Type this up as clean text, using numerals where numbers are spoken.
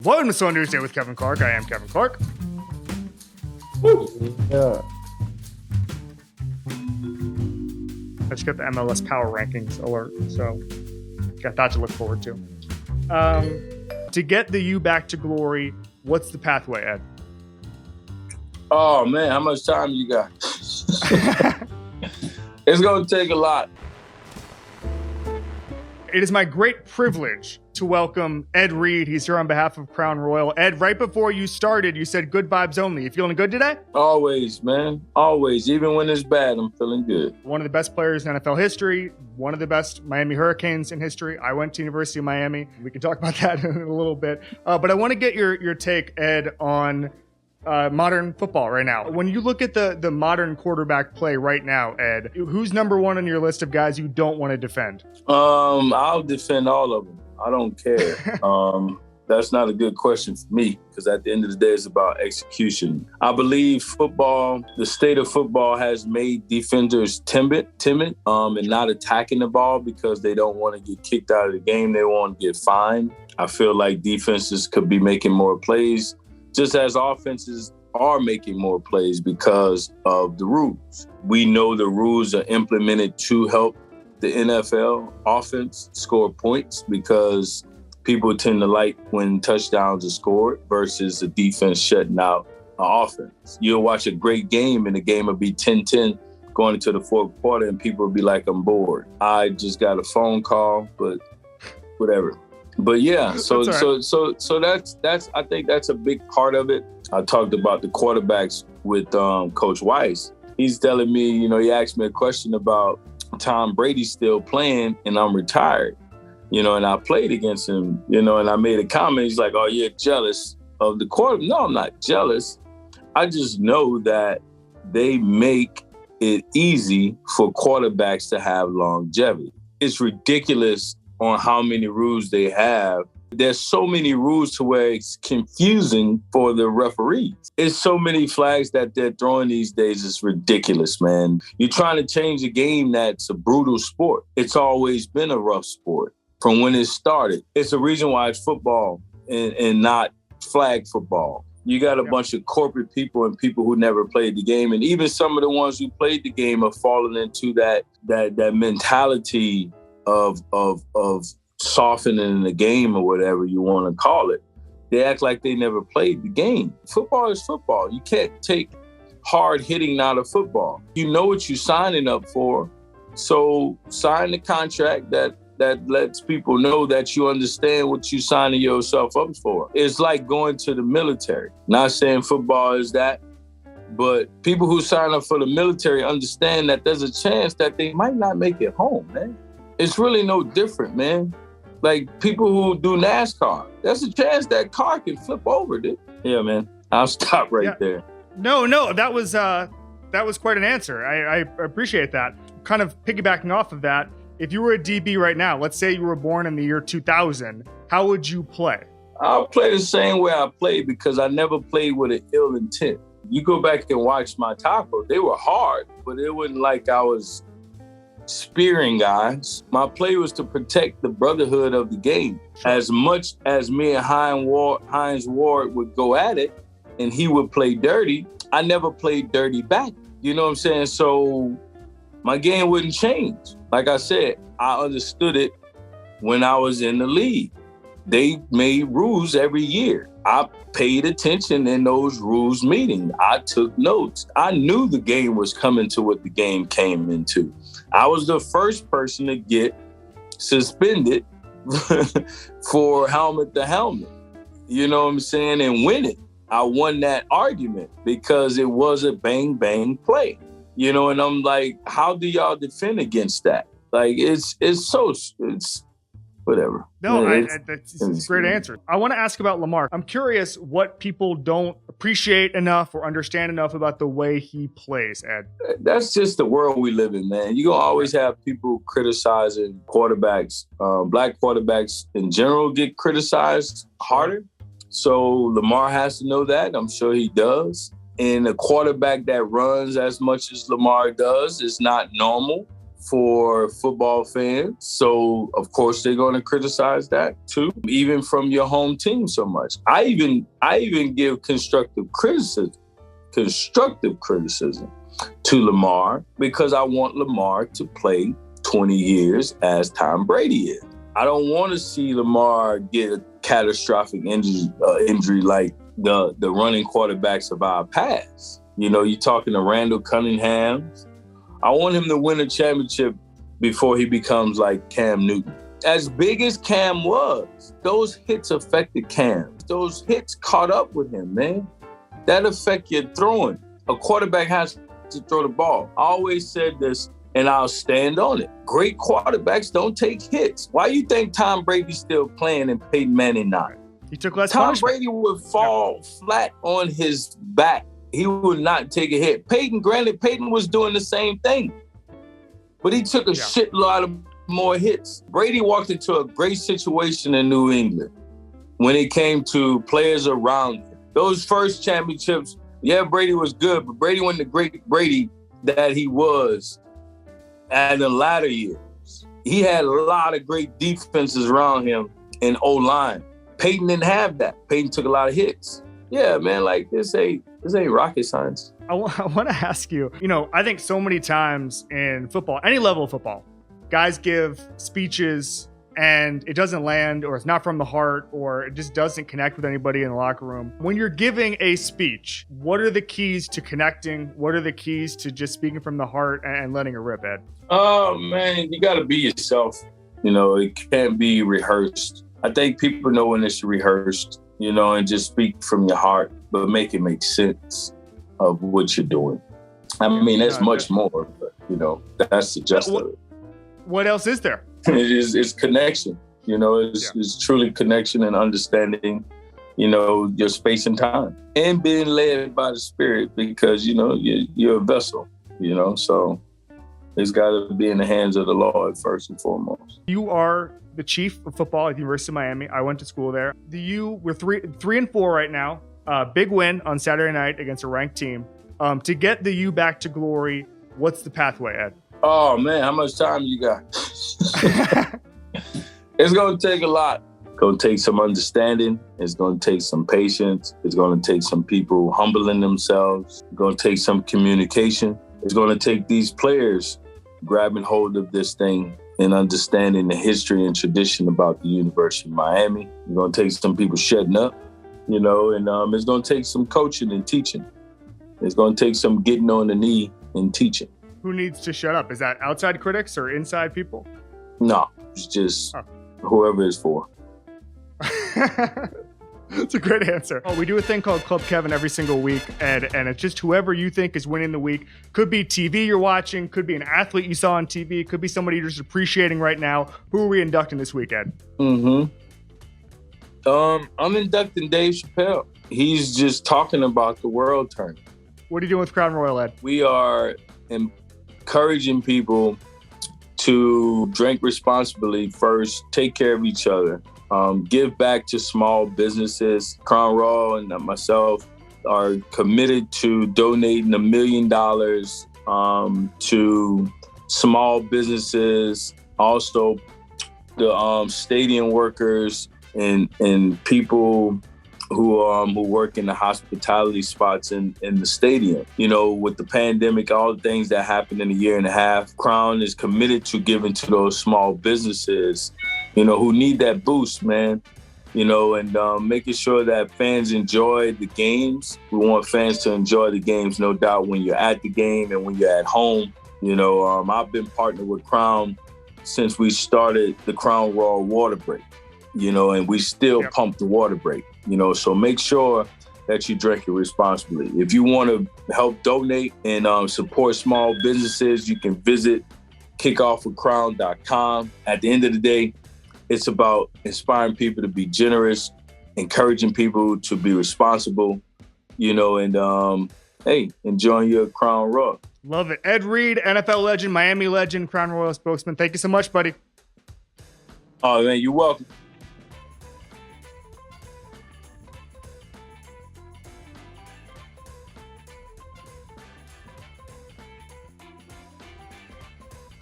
Welcome to Slow News Day with Kevin Clark. I am Kevin Clark. Yeah. I just got the MLS Power Rankings alert, so got that to look forward to. To get the U back to glory, what's the pathway, Ed? Oh man, how much time you got? It's gonna take a lot. It is my great privilege to welcome Ed Reed. He's here on behalf of Crown Royal. Ed, right before you started, you said good vibes only. You feeling good today? Always, man. Always. Even when it's bad, I'm feeling good. One of the best players in NFL history, one of the best Miami Hurricanes in history. I went to University of Miami. We can talk about that in a little bit. But I want to get your take, Ed, on modern football right now. When you look at the modern quarterback play right now, Ed, who's number one on your list of guys you don't want to defend? I'll defend all of them. I don't care. That's not a good question for me because at the end of the day, it's about execution. I believe football, the state of football has made defenders timid, and not attacking the ball because they don't want to get kicked out of the game. They want to get fined. I feel like defenses could be making more plays, just as offenses are making more plays because of the rules. We know the rules are implemented to help the NFL offense score points because people tend to like when touchdowns are scored versus the defense shutting out an offense. You'll watch a great game and the game will be 10-10 going into the fourth quarter and people will be like, I'm bored. I just got a phone call, but whatever. But yeah, so that's I think that's a big part of it. I talked about the quarterbacks with Coach Weiss. He's telling me, he asked me a question about Tom Brady still playing and I'm retired, and I played against him, and I made a comment. He's like, oh, you're jealous of the quarterback. No, I'm not jealous. I just know that they make it easy for quarterbacks to have longevity. It's ridiculous on how many rules they have. There's so many rules to where it's confusing for the referees. It's so many flags that they're throwing these days. It's ridiculous, man. You're trying to change a game that's a brutal sport. It's always been a rough sport from when it started. It's the reason why it's football and not flag football. You got a bunch of corporate people and people who never played the game. And even some of the ones who played the game are falling into that mentality of softening the game or whatever you want to call it. They act like they never played the game. Football is football. You can't take hard hitting out of football. You know what you're signing up for. So sign the contract that lets people know that you understand what you're signing yourself up for. It's like going to the military. Not saying football is that, but people who sign up for the military understand that there's a chance that they might not make it home, man. It's really no different, man. Like people who do NASCAR, there's a chance that car can flip over, dude. Yeah, man. I'll stop right there. No, that was quite an answer. I appreciate that. Kind of piggybacking off of that, if you were a DB right now, let's say you were born in the year 2000, how would you play? I'll play the same way I played because I never played with an ill intent. You go back and watch my tackles, they were hard, but it wasn't like I was spearing guys. My play was to protect the brotherhood of the game. As much as me and Hines Ward would go at it and he would play dirty, I never played dirty back. You know what I'm saying? So my game wouldn't change. Like I said, I understood it when I was in the league. They made rules every year. I paid attention in those rules meetings. I took notes. I knew the game was coming to what the game came into. I was the first person to get suspended for helmet to helmet. You know what I'm saying? And win it. I won that argument because it was a bang, bang play. And I'm like, how do y'all defend against that? Like, it's whatever. No, that's a great answer. I want to ask about Lamar. I'm curious what people don't appreciate enough or understand enough about the way he plays, Ed. That's just the world we live in, man. You're going to always have people criticizing quarterbacks. Black quarterbacks in general get criticized harder. So Lamar has to know that. I'm sure he does. And a quarterback that runs as much as Lamar does is not normal for football fans. So, of course, they're going to criticize that too, even from your home team so much. I even give constructive criticism to Lamar because I want Lamar to play 20 years as Tom Brady is. I don't want to see Lamar get a catastrophic injury like the running quarterbacks of our past. You know, you're talking to Randall Cunningham. I want him to win a championship before he becomes like Cam Newton. As big as Cam was, those hits affected Cam. Those hits caught up with him, man. That affect your throwing. A quarterback has to throw the ball. I always said this, and I'll stand on it. Great quarterbacks don't take hits. Why you think Tom Brady's still playing and Peyton Manning not? He took less Tom punishment. Brady would fall flat on his back. He would not take a hit. Peyton was doing the same thing, but he took a shitload of more hits. Brady walked into a great situation in New England when it came to players around him. Those first championships, Brady was good, but Brady wasn't the great Brady that he was in the latter years. He had a lot of great defenses around him in O-line. Peyton didn't have that. Peyton took a lot of hits. Yeah, man, like this ain't rocket science. I want to ask you, I think so many times in football, any level of football, guys give speeches and it doesn't land, or it's not from the heart, or it just doesn't connect with anybody in the locker room. When you're giving a speech, what are the keys to connecting? What are the keys to just speaking from the heart and letting it rip, Ed? Oh, man, you got to be yourself. It can't be rehearsed. I think people know when it's rehearsed, and just speak from your heart, but make it make sense of what you're doing. I mean, there's much more, but, that's the gist of it. What else is there? It's connection. It's truly connection and understanding, your space and time, and being led by the Spirit, because, you're a vessel, so it's got to be in the hands of the Lord first and foremost. You are the chief of football at the University of Miami. I went to school there. We're 3-4 right now. Big win on Saturday night against a ranked team. To get the U back to glory, what's the pathway, Ed? Oh, man, how much time you got? It's going to take a lot. It's going to take some understanding. It's going to take some patience. It's going to take some people humbling themselves. It's going to take some communication. It's going to take these players grabbing hold of this thing and understanding the history and tradition about the University of Miami. It's going to take some people shutting up, and it's going to take some coaching and teaching. It's going to take some getting on the knee and teaching. Who needs to shut up? Is that outside critics or inside people? No, it's just whoever it's for. That's a great answer. We do a thing called Club Kevin every single week, Ed, and it's just whoever you think is winning the week. Could be TV you're watching, could be an athlete you saw on TV, could be somebody you're just appreciating right now. Who are we inducting this week, Ed? I'm inducting Dave Chappelle. He's just talking about the world tournament. What are you doing with Crown Royal, Ed? We are encouraging people to drink responsibly first, take care of each other, give back to small businesses. Crown Royal and myself are committed to donating $1 million to small businesses, also the stadium workers and people who work in the hospitality spots in the stadium. With the pandemic, all the things that happened in a year and a half, Crown is committed to giving to those small businesses, who need that boost, man. And making sure that fans enjoy the games. We want fans to enjoy the games, no doubt, when you're at the game and when you're at home. I've been partnered with Crown since we started the Crown Royal water break, and we still pump the water break, so make sure that you drink it responsibly. If you want to help donate and support small businesses, you can visit kickoffwithcrown.com. At the end of the day, it's about inspiring people to be generous, encouraging people to be responsible, and enjoying your Crown Royal. Love it. Ed Reed, NFL legend, Miami legend, Crown Royal spokesman. Thank you so much, buddy. Oh, man, you're welcome.